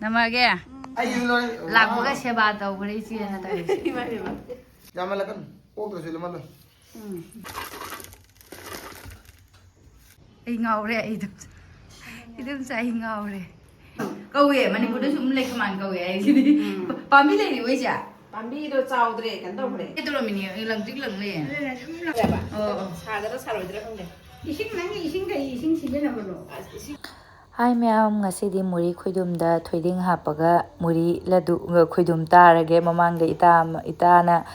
Namage. Lakbaga seba tawbre ichi na tayo. Jama lakan. Otra sila malo. Ay ngaure idum. Idum sa ngaure. Kouwe Manipurdasu lek man kouwe ay sini. Pambi le ni weja. Pambi do chawdre kan tawbre. Itu lo mini lang tik lang le. Oh. Sadara sarodre khongde. Hi ma'am, ngasidi muri khudumda thoiding hapaga muri ladu khudum tarage mamangda itana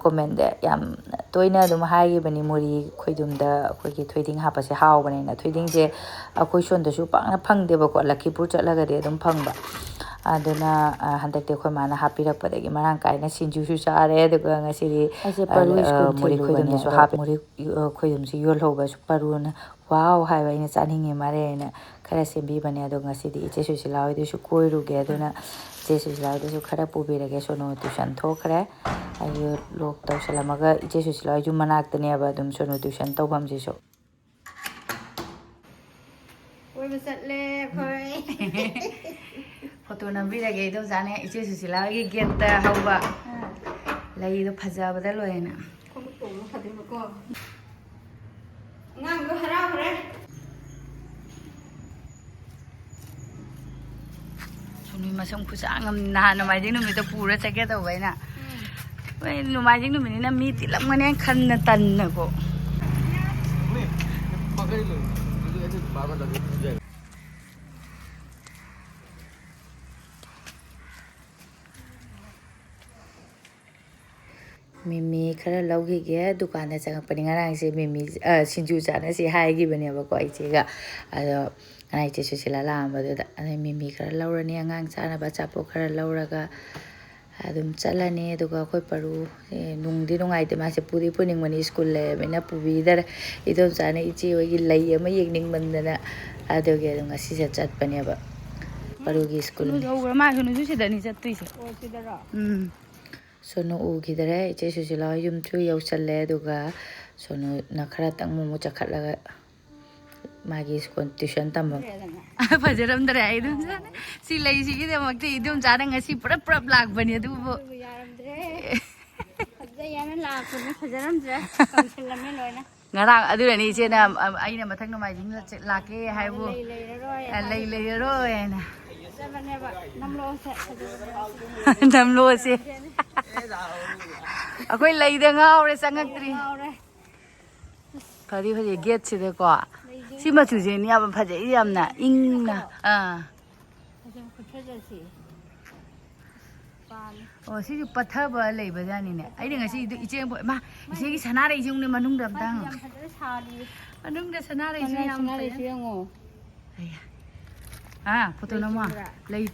comment yam toina dum hai bani muri khudumda khoi ki thoiding hapase haw bani na thoiding je akoi shon da su pang na phangde ba ko Lakipur chatlaga de dum phangba aduna handakte khoi mana hapira padagi marang kaina sinju su chare de ngasidi muri khudum su hap muri khudum su yol hoba su paruna wow hai bai na chaninge mare na khara sembi bane ado ngasidi iche su silawai de su koiruge aduna iche su silawai de su khara pubirage sono tuition thokre ayu lok taw salamaga iche su silawai ju manak tane ba dum sono tuition tawbam je so oi masatle khoi photo nambirage do jane iche su silawai gi get ta hawba lai do phajaba da loena không có tủ thật mà cô ngang có haraobada Suni masam khusangam na mai jing numi to pura chake to bai na wai nu mai jing numi na mi ti lam ngane khan na tan na ko Mimi khara laugi ge dukan da chang pani ngarang se mimi sinju chana si hai gi bane ba ko ichi ga ado anai che su sila la ba da anai mimi khara laurani angang chana ba chapo khara lauraga adum chalani duga koi paru nungdi nungai te ma se puri puning mani school le mena pubi dar idom chana ichi oi gi lai ama yekning mandana ado ge dum asi se chat pani ba paru gi school nu jo ma nu ju se da ni chat tui se ôi chị đã rõ sono ugidare iche susila yum chu yausalle duga sono nakhara tang mu chakhatlaga magi tuition tamam fajaram dare ai dum jane si lai si gi de mak ti dum jane ngasi prap prap lag bani du bo yaramdre khadda yana la ko ni khajaramdre kam selame loina ngarang adu ni che na ai na mathang na mai jing la ke hai bu lei roi na nam lo se akoi lei de ngau re sangaktri phari phari gate se de ko si ma chu je ni ya ba phaje yam na ing na oh si ju pathar ba lei ba jani ne ai de ngasi du icheng bo ma ise gi sana re jung ne manung dam tang manung de sana re jung yam photo nama lei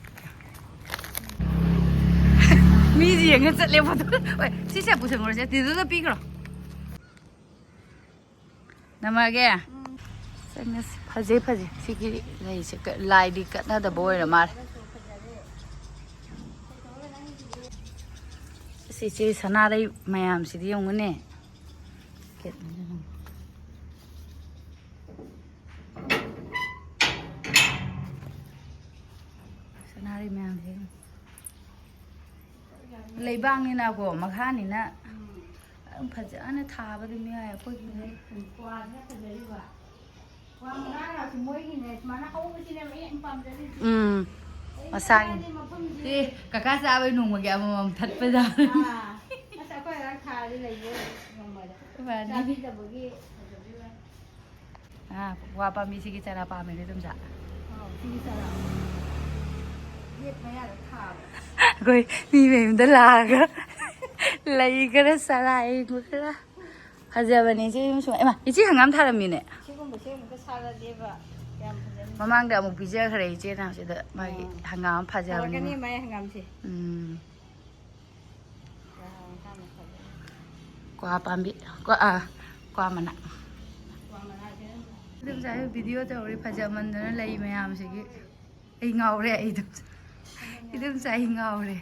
mi ji nge chat le photo oi si se bu se ngor se ti do pi kro namage sangas phaje si ki lei se lai di kat na da boy na mar si chi sana dai mayam si di yong ne ket sana ri mayam he lei bang ni na ko makha ni na phajana thaba de mi ai ko qua nó phải lấy vào qua nó là chỉ mỗi cái này mà nó không có chi này em pam đấy masang si kakak sa bai nung mag am that pa da nó sẽ có cái thà đi lấy vô mà ba ra ni đi là bởi wa pa mi si ki chana pa me le tum sa vì sao là biết mấy là thà koi mi me da la ga lai ga ra sa lai mu ra haja bani ji mu so ma ichi hangam tharam mi ne chứ không phải một cái sao là đi vào em mamang da mu pija khare je na se da ma hangam phaja cái bani này mấy hàng gì qua pambi qua mana dum sa video to ri phaja man da lai mayam se gi ai ngau re ai dum sa ai ngau re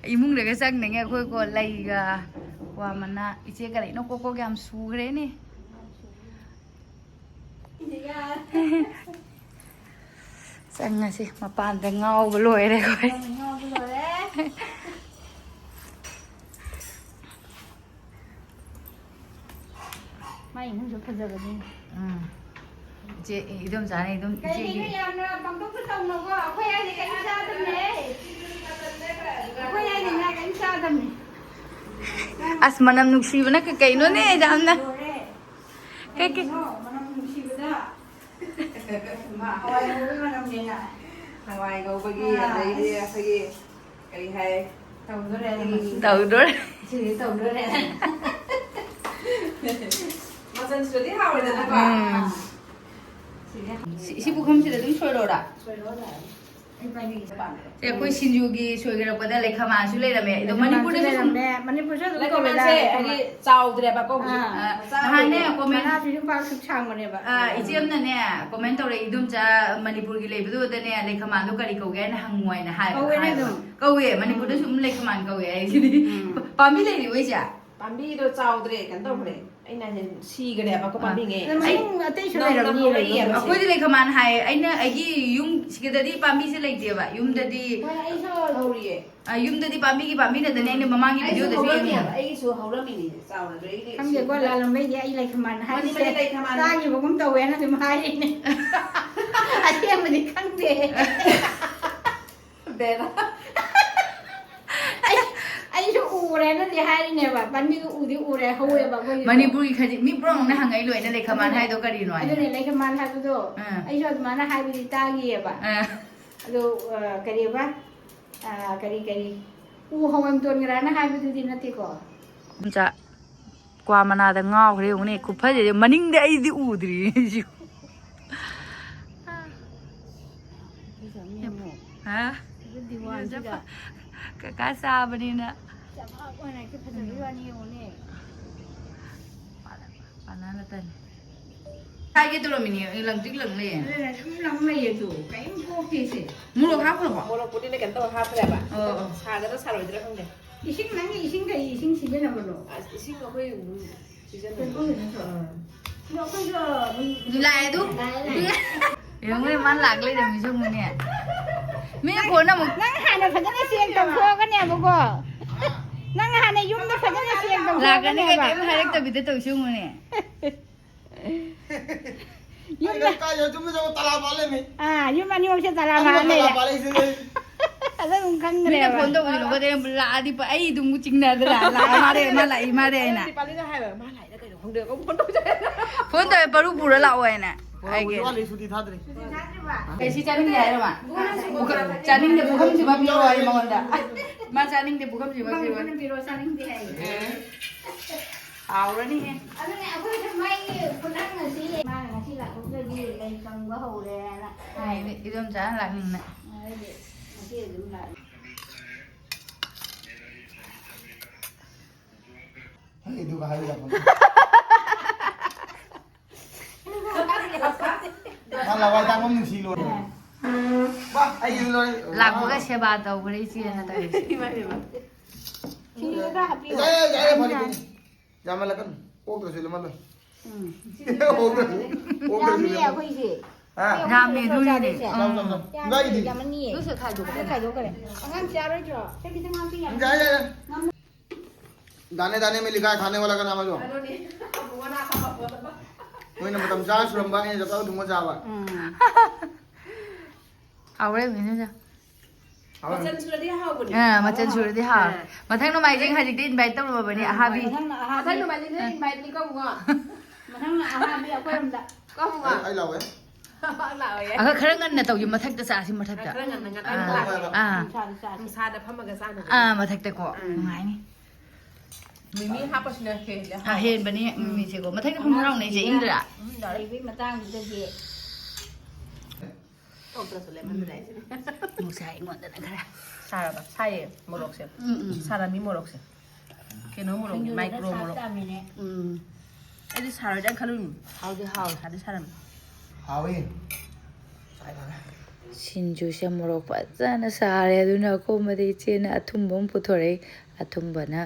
imung de ga sang ne nge khoi ko lai ga wa mana iche ga lai no ko gam su gre ni ꯆꯪꯉꯁꯤ ꯃꯄꯥꯟꯗ ꯉꯥꯎꯕ ꯂꯣꯏꯔꯦ ꯑꯩꯈꯣꯏ ꯃꯥꯏ ꯏꯃꯨꯡꯁꯨ ꯐꯖꯕꯅꯤ 이제 이름 잘해 이름 ꯀꯩꯒꯤꯅꯣ ꯌꯥꯝꯅ ꯄꯪꯇꯧꯗ ꯇꯧꯅꯀꯣ ꯑꯩꯈꯣꯏ ꯍꯥꯏꯗꯤ ꯀꯩꯝ ꯆꯥꯗꯕꯅꯦ ꯑꯩꯈꯣꯏ ꯍꯥꯏꯗꯤ ꯉꯥ ꯀꯩꯝ ꯆꯥꯗꯕꯅꯦ ꯑꯁ ꯃꯅꯝ ꯅꯨꯡꯁꯤꯕꯅ ꯀꯩꯅꯣꯅꯦ ꯌꯥꯝꯅ ꯀꯩꯒꯤꯅꯣ ꯃꯅꯝ ꯅꯨꯡꯁꯤꯕꯗ ꯍꯋꯥꯏ ꯉꯧꯕꯒꯤ ꯃꯅꯝꯅꯦꯅ ꯍꯋꯥꯏ ꯉꯧꯕꯒꯤ ꯑꯗꯩꯗꯤ ꯑꯩꯈꯣꯏꯒꯤ ꯀꯔꯤ ꯍꯥꯏ ꯇꯧꯗꯣꯔꯦ ꯁꯤꯗꯤ ꯇꯧꯗꯣꯔꯦ ꯃꯆꯜꯁꯨꯗꯤ ꯍꯥꯎꯔꯦꯗꯅꯀꯣ ꯁꯤ ꯄꯨꯈꯝꯁꯤꯗ ꯑꯗꯨꯝ ꯁꯣꯏꯔꯣꯔꯥ ꯁꯣꯏꯔꯣ ꯑꯩꯈꯣꯏ ꯁꯤꯡꯖꯨꯒꯤ ꯁꯣꯏꯒꯔꯛꯄꯗ ꯂꯩꯈꯃꯥꯟꯁꯨ ꯂꯩꯔꯝꯃꯦ ꯑꯗꯣ ꯃꯅꯤꯄꯨꯔꯗꯁꯨ ꯃꯅꯤꯄꯨꯔꯁꯨ ꯑꯗꯨꯝ ꯂꯩꯈꯃꯥꯟꯁꯦ ꯍꯥꯏꯗꯤ ꯆꯥꯎꯗ꯭ꯔꯦꯕꯀꯣ ꯅꯍꯥꯟꯅꯦ ꯀꯣꯃꯦꯟ ꯃꯅꯥꯁꯤꯁꯨ ꯄꯥꯛꯁꯨ ꯁꯥꯡꯕꯅꯦꯕ 이제엄나네 코멘 ꯇꯧꯔꯦ 이dom자 ꯃꯅꯤꯄꯨꯔꯒꯤ ꯂꯩꯕꯗꯨꯗꯅꯦ ꯂꯩꯈꯃꯥꯟꯗꯣ ꯀꯔꯤ ꯀꯧꯒꯦ ꯍꯥꯏꯅ ꯍꯪꯉꯨ ꯍꯥꯏꯅ ꯀꯧꯋꯦ ꯃꯅꯤꯄꯨꯔꯗꯁꯨ ꯑꯗꯨꯝ ꯂꯩꯈꯃꯥꯟ ꯀꯧꯋꯦ ꯍꯥꯏꯁꯤꯗꯤ ꯄꯥꯝꯕꯤ ꯂꯩꯔꯤ ꯑꯣꯏꯁꯦ ꯄꯥꯝꯕꯤꯗꯣ ꯆꯥꯎꯗ꯭ꯔꯦ ꯀꯩꯅꯣ ꯇꯧꯈ꯭ꯔꯦ ꯑꯩꯅ ꯁꯤꯒ꯭ꯔꯦꯕꯀꯣ ꯄꯥꯝꯕꯤꯉꯩ ꯑꯇꯩꯁꯨ ꯂꯩꯔꯝꯅꯤ ꯑꯩꯈꯣꯏꯗꯤ ꯂꯩꯈꯃꯥꯟ ꯍꯥꯏ ꯑꯩꯅ ꯑꯩꯒꯤ ꯌꯨꯝ ꯁꯤꯗꯗꯤ ꯄꯥꯝꯕꯤꯁꯦ ꯂꯩꯇꯦꯕ ꯌꯨꯝꯗꯗꯤ ꯑꯩꯁꯨ ꯍꯧꯔꯤꯌꯦ ꯌꯨꯝꯗꯗꯤ ꯄꯥꯝꯕꯤꯒꯤ ꯄꯥꯝꯕꯤꯅꯗꯅꯦ ꯑꯩꯅ ꯃꯃꯥꯡꯒꯤ ꯚꯤꯗꯤꯑꯣꯗꯁꯨ ꯌꯦꯡꯉꯦ ꯑꯩꯒꯤꯁꯨ ꯍꯧꯔꯝꯃꯤꯅꯤ ꯆꯥꯎꯔꯗ꯭ꯔꯦ ꯑꯩꯗꯤ ꯈꯪꯗꯦꯀꯣ ꯂꯥꯜꯂꯝꯕꯩꯗꯤ ꯑꯩ ꯂꯩꯈꯃꯥꯟ ꯍꯥꯏꯔꯤꯁꯦ ꯇꯥꯈꯤꯕꯒꯨꯝ ꯇꯧꯋꯦꯅ ꯑꯗꯨꯝ ꯍꯥꯏꯔꯤꯅꯦ ꯑꯁꯦꯡꯕꯗꯤ ꯈꯪꯗꯦ ꯑꯩꯁꯨ ꯎꯔꯦꯅꯗꯤ ꯍꯥꯏꯔꯤꯅꯦꯕ ꯄꯥꯝꯕꯤꯗꯨ ꯎꯗꯤ ꯎꯔꯦ ꯍꯧꯋꯦꯕ ꯑꯩꯈꯣꯏꯒꯤ ꯃꯅꯤꯄꯨꯔꯒꯤ ꯈꯖꯤꯛ ꯃꯤ ꯄꯨꯝꯅꯃꯛꯅ ꯍꯪꯉꯛꯏ ꯂꯣꯏꯅ ꯂꯩꯈꯃꯥꯟ ꯍꯥꯏꯗꯣ ꯀꯔꯤꯅꯣ ꯍꯥꯏ ꯑꯗꯨꯅꯦ ꯂꯩꯈꯃꯥꯟ ꯍꯥꯏꯕꯗꯣ ꯑꯩꯁꯨ ꯑꯗꯨꯃꯥꯏꯅ ꯍꯥꯏꯕꯗꯤ ꯇꯥꯈꯤꯌꯦꯕ ꯑꯗꯣ ꯀꯔꯤꯕ ꯀꯔꯤ ꯎ ꯍꯧꯝꯇꯣꯟꯒ꯭ꯔꯥꯅ ꯍꯥꯏꯕꯗꯨꯗꯤ ꯅꯠꯇꯦꯀꯣ ꯀ꯭ꯋꯥ ꯃꯅꯥꯗ ꯉꯥꯎꯈ꯭ꯔꯦ ꯌꯦꯡꯉꯨꯅꯦ ꯈꯨꯐꯖꯁꯦ ꯃꯅꯤꯡꯗꯤ ꯑꯩꯗꯤ ꯎꯗ꯭ꯔꯤ ꯀꯀꯥ ꯆꯥꯕꯅꯤꯅ ꯐꯖꯕꯒꯤ ꯋꯥꯅꯤ ꯌꯦꯡꯉꯨꯅꯦ ꯄꯥꯅꯥꯅꯇꯅꯤ ꯍꯥꯏꯒꯦ ꯇꯧꯔꯝꯃꯤꯅꯦ ꯂꯪꯇ꯭ꯔꯤꯛ ꯂꯪ ꯂꯩꯌꯦ ꯑꯗꯨꯝ ꯂꯪ ꯂꯩꯌꯦ ꯑꯗꯨ ꯀꯔꯤꯝ ꯀꯣꯛꯇꯦꯁꯦ ꯃꯣꯔꯣꯛ ꯍꯥꯞꯈ꯭ꯔꯕꯣ ꯃꯣꯔꯣꯛꯄꯨꯗꯤ ꯀꯩꯅꯣ ꯇꯧꯔ ꯍꯥꯞꯈ꯭ꯔꯦꯕ ꯑꯣ ꯁꯥꯒꯗ꯭ꯔꯥ ꯁꯥꯔꯣꯏꯗ꯭ꯔꯥ ꯈꯪꯗꯦ ꯏꯁꯤꯡ ꯅꯪꯒꯤ ꯏꯁꯤꯡ ꯀꯔꯤ ꯏꯁꯤꯡ ꯁꯤꯖꯤꯟꯅꯕꯅꯣ ꯏꯁꯤꯡ ꯑꯩꯈꯣꯏ ꯁꯤꯖꯤꯟꯅꯕ ꯂꯥꯛꯑꯦ ꯑꯗꯨ ꯌꯦꯡꯉꯨꯅꯦ ꯃꯥꯅ ꯂꯥꯛ ꯂꯩꯔꯝꯃꯤ ꯁꯨꯝꯅꯦ ꯃꯤꯅ ꯐꯣꯟ ꯑꯃꯨꯛ ꯅꯪ ꯍꯥꯟꯅ ꯐꯖꯅ ꯆꯦꯛ ꯇꯧꯊꯣꯛꯑꯒꯅꯦꯕꯀꯣ ꯅꯪ ꯍꯥꯟꯅ ꯌꯨꯝꯗ ꯐꯖꯅ ꯆꯦꯛ ꯂꯥꯛꯀꯅꯤ ꯇꯧꯊꯣꯛꯑꯒꯅꯦꯕ ꯀꯩꯝ ꯍꯥꯏꯔꯛꯇꯕꯤꯗ ꯇꯧ ꯁꯨꯝꯅꯦ ꯌꯨꯝꯗ ꯌꯨꯝ ꯑꯅꯤꯃꯛꯁꯦ ꯇꯔꯥ ꯂꯩꯔꯦ ꯑꯗꯨꯝ ꯃꯤꯅ ꯈꯪꯗ꯭ꯔꯦꯕ ꯐꯣꯟ ꯇꯧꯕꯁꯤꯅ ꯀꯣꯗꯦ ꯂꯥꯛꯑꯗꯤ ꯑꯩ ꯑꯗꯨꯝ ꯆꯤꯡꯅꯗ꯭ꯔꯥ ꯂꯥꯛꯑ ꯃꯥꯔꯦ ꯃꯥ ꯂꯥꯛꯏ ꯃꯥꯔꯦ ꯍꯥꯏꯅ ꯗꯤꯄꯥꯂꯤꯅ ꯍꯥꯏꯕ ꯃꯥ ꯂꯥꯛꯏꯅ ꯀꯩꯅꯣ ꯈꯪꯗꯦ ꯐꯣꯟ ꯇꯧꯖꯔꯦ ꯐꯣꯟ ꯇꯧꯋꯦ ꯄꯔꯨ ꯄꯨꯔ ꯂꯥꯛꯑꯣ ꯍꯥꯏꯅ ꯍꯥꯏꯒꯦ ꯁꯨꯇꯤ ꯊꯥꯗ꯭ꯔꯤ ꯑꯩ ꯁꯤ ꯆꯥꯅꯤꯡꯗꯦ ꯍꯥꯏꯔꯣ ꯃꯥ ꯆꯥꯅꯤꯡꯗꯦ ꯄꯨꯈꯝꯁꯤꯃ ꯄꯤꯔꯣ ꯍꯥꯏ ꯃꯉꯣꯟꯗ ꯃꯥ ꯆꯥꯅꯤꯡꯗꯦ ꯄꯨꯈꯝꯁꯤꯃ ꯄꯤꯔꯣ ꯆꯥꯅꯤꯡꯗꯦ ꯍꯥꯏꯌꯦ ꯍꯥꯎꯔꯅꯤꯍꯦ ꯑꯗꯨꯅꯦ ꯑꯩꯈꯣꯏꯁꯨ ꯃꯩ ꯈꯨꯠꯅꯪ ꯉꯁꯤ ꯃꯥꯅ ꯉꯁꯤ ꯂꯥꯛꯊꯣꯛꯇ꯭ꯔꯗꯤ ꯂꯩ ꯀꯪꯕ ꯍꯧꯔꯦꯅ ꯍꯥꯏꯗꯤ ꯏꯗꯣꯝꯆꯥꯅ ꯂꯥꯛꯅꯤꯡꯅ ꯉꯁꯤ ꯑꯗꯨꯝ ꯂꯥꯛꯑꯦ 이두가 하이라 본. 말라와 당금 시로. 봐, 아이 일로. ꯂꯥꯛꯄꯒ ꯁꯦꯕꯥ ꯇꯧꯈ꯭ꯔꯦ ꯏꯆꯦꯅ ꯇꯧꯔꯤꯁꯦ ꯁꯤꯡꯖꯨꯒ ꯍꯥꯞꯄꯤꯌꯣ 야야야 버리. 야말라간 오드스 일만로. ꯌꯥꯝꯃꯤꯌꯦ ꯑꯩꯈꯣꯏꯁꯦ ꯌꯥꯝꯃꯦ ꯑꯗꯨꯒꯤꯅꯦ 이거이디. ꯌꯥꯝꯃꯅꯤꯌꯦ ꯈꯥꯏꯗꯣꯛꯈ꯭ꯔꯦ ꯑꯉꯥꯡ ꯆꯥꯔꯣꯏꯗ꯭ꯔꯣ खितम हापी जाया. दाने दाने में लिखा है खाने वाला का नाम है जो कोई ना मतलब जा सुरंबा ने जब तक तुमको जावा ꯍꯥꯎꯔꯦ ꯃꯤꯅ ꯃꯆꯜ ꯁꯨꯔꯗꯤ ꯍꯥꯎꯕꯅꯤ ꯃꯆꯜ ꯁꯨꯔꯗꯤ ꯍꯥꯎꯔꯦ ꯃꯊꯪ ꯅꯣꯡꯃꯥꯏꯖꯤꯡ ꯍꯧꯖꯤꯛꯇꯤ ꯏꯟꯚꯥꯏꯠ ꯇꯧꯔꯕꯅꯤ ꯑꯍꯥꯕꯤ ꯃꯊꯪ ꯅꯣꯡꯃꯥꯏꯖꯤꯡꯗ ꯏꯟꯚꯥꯏꯠꯅꯤ ꯀꯧꯉꯣ ꯃꯊꯪ ꯑꯍꯥꯕꯤ ꯑꯩꯈꯣꯏꯔꯣꯝꯗ ꯀꯧꯉꯣ आई लावे ꯂꯥꯛꯑꯣꯌꯦ ꯈꯔ ꯉꯟꯅ ꯇꯧꯁꯤ ꯃꯊꯛꯇ ꯆꯥꯁꯤ ꯃꯊꯛꯇ ꯈꯔ ꯉꯟꯅ ꯂꯥꯛꯑꯣ ꯅꯨꯡꯁꯥꯗ ꯐꯝꯃꯒ ꯆꯥꯅꯕ ꯃꯊꯛꯇꯀꯣ ꯅꯨꯡꯉꯥꯏꯅꯤ ꯃꯤꯃꯤ ꯍꯥꯞꯄꯁꯤꯅ ꯍꯦꯜꯂꯦ ꯍꯦꯟꯕꯅꯤ ꯃꯤꯃꯤꯁꯦꯀꯣ ꯃꯊꯛꯇ ꯐꯝ ꯍꯔꯥꯎꯅꯩꯁꯦ ꯏꯪꯗ꯭ꯔꯥ ꯂꯩꯕꯒꯤ ꯃꯇꯥꯡꯗꯨꯗꯗꯤ ꯇꯧꯗ꯭ꯔꯁꯨ ꯂꯦꯝꯍꯟꯗ꯭ꯔꯦ ꯅꯨꯡꯁꯥ ꯑꯩꯉꯣꯟꯗꯅ ꯈꯔ ꯁꯥꯔꯕ ꯁꯥꯏꯌꯦ ꯃꯣꯔꯣꯛꯁꯦ ꯁꯥꯔꯝꯃꯤ ꯃꯣꯔꯣꯛꯁꯦ ꯀꯩꯅꯣ ꯃꯣꯔꯣꯛꯅꯤ ꯃꯥꯏꯀ꯭ꯔꯣ ꯃꯣꯔꯣꯛ ꯑꯩꯗꯤ ꯁꯥꯔꯣꯏꯗ꯭ꯔꯥ ꯈꯜꯂꯨꯅꯤ ꯍꯥꯎꯗꯤ ꯍꯥꯎꯋꯦ ꯁꯥꯗꯤ ꯁꯥꯔꯝꯃꯤ हावी ꯁꯤꯡꯖꯨꯁꯦ ꯃꯣꯔꯣꯛ ꯐꯖꯅ ꯁꯥꯔꯦ ꯑꯗꯨꯅ ꯑꯀꯣꯝꯕꯗ ꯏꯆꯦꯅ ꯑꯊꯨꯝꯕ ꯑꯃ ꯄꯨꯊꯣꯔꯛꯏ ꯑꯊꯨꯝꯕꯅ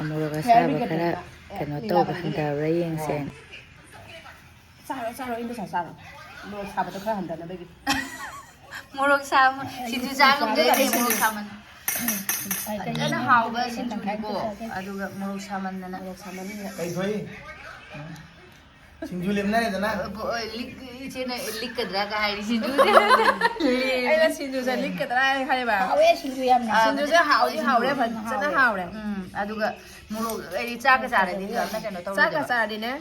ꯃꯣꯔꯣꯛ ꯑꯁꯥꯕ ꯈꯔ ꯀꯩꯅꯣ ꯇꯧꯕ ꯍꯟꯊꯕ꯭ꯔꯥ ꯌꯦꯡꯁꯦ ꯆꯥꯔꯣ ꯆꯥꯔꯣ ꯏꯟꯗꯣ ꯆꯥꯔꯣ ꯃꯣꯔꯣꯛ ꯁꯥꯕꯗꯣ ꯈꯔ ꯍꯟꯊꯅꯕꯒꯤ 모록 사 신주 작은데 모록 사면 저는 하우가 신주고 아두가 모록 사면은 Cây thuê. Xin du liêm này rồi nè. 이제는 리크드라가 하이 신주 Ai là xin cho lít cái tay hay bà. 하우에 신주야. Xin cho hào đấy phần rất là hào đấy. 아두가 모록 이 작게 잘해 니가 맨날 또 Chắc là sao đi nè,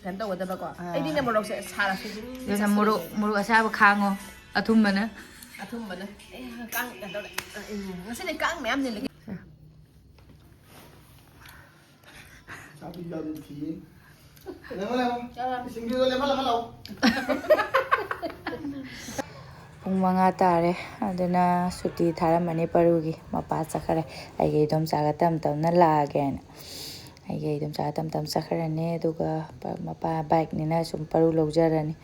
gần đâu có bao giờ. Ai đi nè một lộc sẽ xả là xin. 요새 모록 아사부 강어 아툼만은 À thùng mình đấy. Căng gần đâu đấy. Nó sẽ này căng mẹ em nhìn lại. Sao bây giờ thì Nếu mà đâu? Xin du liêm bắt đầu. ꯄꯨꯡ 5 ꯇꯥꯔꯦ ꯑꯗꯨꯅ ꯁꯨꯇꯤ ꯊꯥꯔꯝꯃꯅꯤ ꯄꯔꯨꯒꯤ ꯃꯄꯥ ꯆꯠꯈ꯭ꯔꯦ ꯑꯩꯒꯤ ꯏꯗꯣꯝꯆꯥꯒ ꯇꯞ ꯇꯞꯅ ꯂꯥꯛꯑꯒꯦꯅ ꯑꯩꯒꯤ ꯏꯗꯣꯝꯆꯥꯒ ꯇꯞ ꯇꯞꯅ ꯆꯠꯈ꯭ꯔꯅꯤ ꯑꯗꯨꯒ ꯃꯄꯥ ꯕꯥꯏꯛꯅꯤꯅ ꯁꯨꯝ ꯄꯔꯨ ꯂꯧꯖꯔꯅꯤ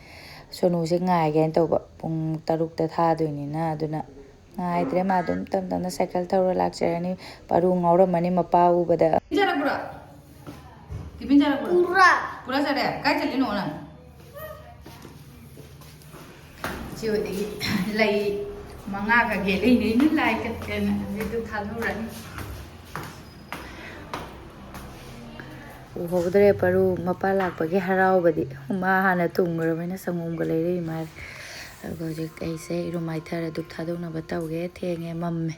ꯁꯣꯅꯨꯁꯦ ꯉꯥꯏꯒꯦꯅ ꯇꯧꯕ ꯄꯨꯡ 6ꯗ ꯊꯥꯗꯣꯏꯅꯤꯅ ꯑꯗꯨꯅ ꯉꯥꯏꯗ꯭ꯔꯦ ꯃꯥ ꯑꯗꯨꯝ ꯇꯞ ꯇꯞꯅ ꯁꯥꯏꯀꯜ ꯊꯧꯔ ꯂꯥꯛꯆꯔꯅꯤ ꯄꯔꯨ ꯉꯥꯎꯔꯝꯃꯅꯤ ꯃꯄꯥ ꯎꯕꯗ 티빈 잘하고 뿌라 잘해 까이틀리 노나 지금 여기 라이 망아가 게리는 라이 같은 데도 가도라니 우호드레 바로 마파 락바게 하라오바디 마 하나 퉁으러면 상공가 레레 말 그거지 에이세 이로 마이타라 둑 타도나 바타오게 탱에 맘메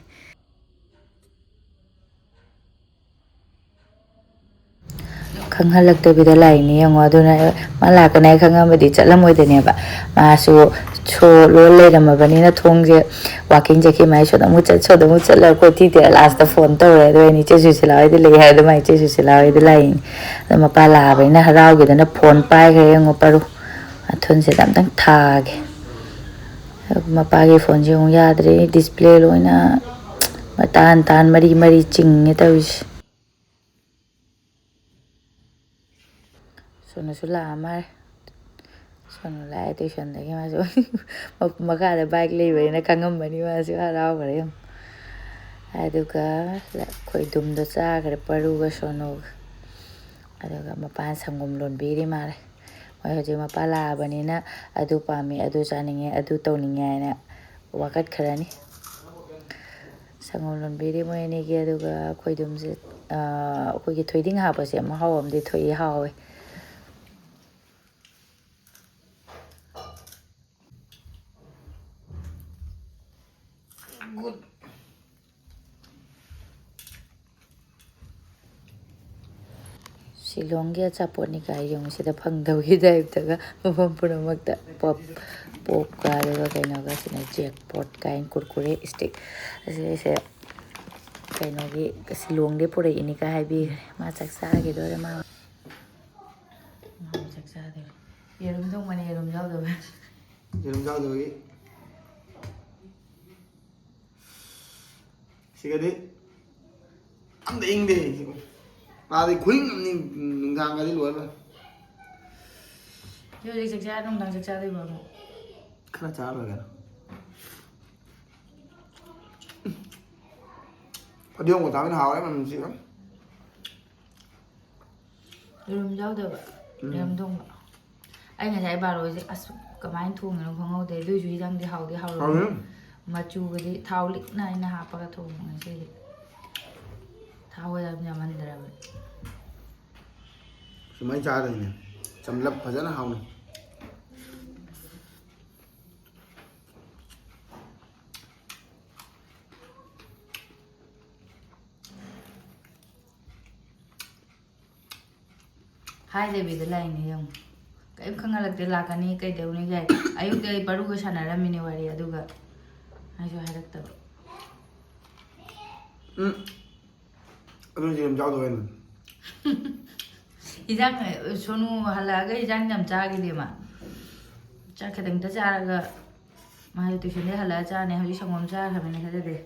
ꯈꯪꯍꯜꯂꯛꯇꯕꯤꯗ ꯂꯥꯛꯏꯅꯤ ꯌꯦꯡꯉꯣ ꯑꯗꯨꯅ ꯃꯥ ꯂꯥꯛꯀꯅꯤ ꯈꯪꯉꯝꯃꯗꯤ ꯆꯠꯂꯝꯃꯣꯏꯗꯅꯦꯕ ꯃꯥꯁꯨ ꯁꯣ ꯂꯣꯟ ꯂꯩꯔꯝꯃꯕꯅꯤꯅ ꯊꯣꯡꯁꯦ ꯋꯥꯀꯤꯡ ꯆꯠꯈꯤ ꯃꯥꯏ ꯁꯣꯗ ꯑꯃꯨꯛ ꯆꯠꯂꯒ ꯀꯣꯏꯊꯤ ꯇꯤꯔ ꯂꯥꯁꯇ ꯐꯣꯟ ꯇꯧꯔꯦ ꯑꯗꯣ ꯑꯩꯅ ꯏꯆꯦ ꯁꯨꯁꯤꯂꯥ ꯍꯣꯏꯗ ꯂꯩ ꯍꯥꯏ ꯑꯗꯨꯃꯥꯏꯅ ꯏꯆꯦ ꯁꯨꯁꯤꯂꯥ ꯍꯣꯏꯗ ꯂꯥꯛꯏꯅꯤ ꯑꯗꯣ ꯃꯄꯥ ꯂꯥꯛꯑꯕꯅꯤꯅ ꯍꯔꯥꯎꯒꯦꯗꯅ ꯐꯣꯟ ꯄꯥꯏꯈ꯭ꯔꯦ ꯌꯦꯡꯉꯣ ꯄꯔꯨ ꯃꯊꯨꯟꯁꯤꯗ ꯑꯝꯇꯪ ꯊꯥꯒꯦ ꯃꯄꯥꯒꯤ ꯐꯣꯟꯁꯦ ꯑꯃꯨꯛ ꯌꯥꯗ꯭ꯔꯦ ꯗꯤꯁꯄ꯭ꯂꯦ ꯂꯣꯏꯅ ꯃꯇꯥꯟ ꯃꯔꯤ ꯆꯤꯡꯉꯦ ꯇꯧꯔꯤꯁꯦ ꯁꯣꯅꯨꯁꯨ ꯂꯥꯛꯑꯝꯃꯔꯦ ꯁꯣꯅꯨ ꯂꯥꯛꯑꯦ ꯇ꯭ꯌꯨꯁꯟꯗꯒꯤ ꯃꯥꯁꯨ ꯃꯈꯥꯗ ꯕꯥꯏꯛ ꯂꯩꯕꯅꯤꯅ ꯈꯪꯉꯝꯕꯅꯤ ꯃꯥꯁꯨ ꯍꯔꯥꯎꯈ꯭ꯔꯦ ꯌꯦꯡꯉꯣ ꯑꯗꯨꯒ ꯈꯣꯏꯗꯨꯝꯗꯣ ꯆꯥꯈ꯭ꯔꯦ ꯄꯔꯨꯒ ꯁꯣꯅꯨꯒ ꯑꯗꯨꯒ ꯃꯄꯥꯟ ꯁꯪꯒꯣꯝ ꯂꯣꯟꯕꯤꯔꯤ ꯃꯥꯜꯂꯦ ꯃꯣꯏ ꯍꯧꯖꯤꯛ ꯃꯄꯥ ꯂꯥꯛꯑꯕꯅꯤꯅ ꯑꯗꯨ ꯄꯥꯝꯃꯤ ꯑꯗꯨ ꯆꯥꯅꯤꯡꯉꯦ ꯑꯗꯨ ꯇꯧꯅꯤꯡꯉꯦ ꯍꯥꯏꯅ ꯋꯥꯀꯠꯈ꯭ꯔꯅꯤ ꯁꯪꯒꯣꯝ ꯂꯣꯟꯕꯤꯔꯤ ꯃꯣꯏ ꯑꯅꯤꯒꯤ ꯑꯗꯨꯒ ꯈꯣꯏꯗꯨꯝꯁꯦ ꯑꯩꯈꯣꯏꯒꯤ ꯊꯣꯏꯗꯤꯡ ꯍꯥꯞꯄꯁꯦ ꯃꯍꯥꯎ ꯑꯃꯗꯤ ꯊꯣꯛꯏ ꯍꯥꯎꯋꯦ Goood. Shillonggi achapotni kai yung sida phangdawgi daibtaga mafam punamakta pop ka aduga kainoga sina jackpot kain kurkure stick ase kainogi Shillongdi purai ini ka haibigre ma chaksagidore ma chaksagidore yerum thongmani yerum yawdabe Yerum yawdabe Sigadi Amda ingde Madi khuying amni nungthang gadi luar ba Yo chaksa nungthang chaksa dei ba Khana cha ba ga Padiong của tao bên hào ấy mà mình chịu lắm yerum yawdabe yerum thongba ai ngasai baro je as kamain thongno khongaude duisu hijangdi haude haulo machu gadi thau likna ina hapaga thongmo ngasi thau yamandraba Sumai cha rồi nè Chầm lập phải rất là hào này hai debi lai ni yong kai khangalakte lakani kai deuni gai ayuk dei paruga sanaramini wari aduga aisu hairakta Ano gì làm cháu rồi em hijang sonu halaga hijang jam chagi de ma cha khadang ta charaga ma yu tuition de hala cha ne hoji sangom cha khamene khade de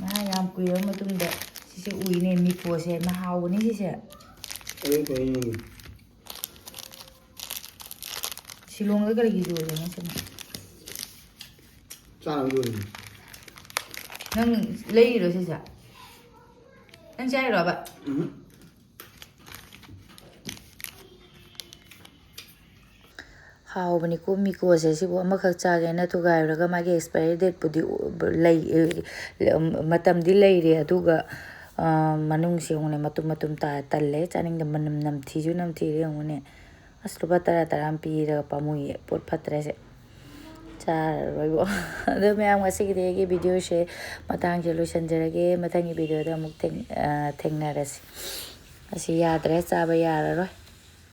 ma yam kuyo matung de sise uine mi po se ma haw ni sise Đấy cái Shillong ga gi jo de ma se Cha nào rồi nang lei ro sise nang chai ro ba ꯍꯥꯎꯕꯅꯤꯀꯣ ꯃꯤꯀꯣꯁꯦ ꯁꯤꯕꯨ ꯑꯃꯈꯛ ꯆꯥꯒꯦꯅ ꯊꯨꯒꯥꯏꯔꯒ ꯃꯥꯒꯤ expiry ꯗꯦꯠꯄꯨꯗꯤ ꯃꯇꯝꯗꯤ ꯂꯩꯔꯦ ꯑꯗꯨꯒ ꯃꯅꯨꯡꯁꯤ ꯌꯦꯡꯉꯨꯅꯦ ꯃꯇꯨꯝ ꯃꯇꯨꯝ ꯇꯜꯂꯦ ꯆꯥꯅꯤꯡꯗ ꯃꯅꯝ ꯅꯝꯊꯤꯁꯨ ꯅꯝꯊꯤꯔꯦ ꯌꯦꯡꯉꯨꯅꯦ ꯑꯁ ꯂꯨꯄꯥ 10 ꯄꯤꯔꯒ ꯄꯥꯝꯃꯨꯏꯌꯦ ꯄꯣꯠ ꯐꯠꯇ꯭ꯔꯦꯁꯦ ꯆꯥꯔꯔꯣꯏꯕꯣ ꯑꯗꯣ ꯃꯌꯥꯝ ꯉꯁꯤꯒꯤꯗꯤ ꯑꯩꯒꯤ ꯚꯤꯗꯤꯑꯣꯁꯦ ꯃꯇꯥꯡꯁꯦ ꯂꯣꯏꯁꯤꯟꯖꯔꯒꯦ ꯃꯊꯪꯒꯤ ꯚꯤꯗꯤꯑꯣꯗ ꯑꯃꯨꯛ ꯊꯦꯡꯅꯔꯁꯤ ꯑꯁꯤ ꯌꯥꯗ꯭ꯔꯦ ꯆꯥꯕ ꯌꯥꯔꯔꯣꯏ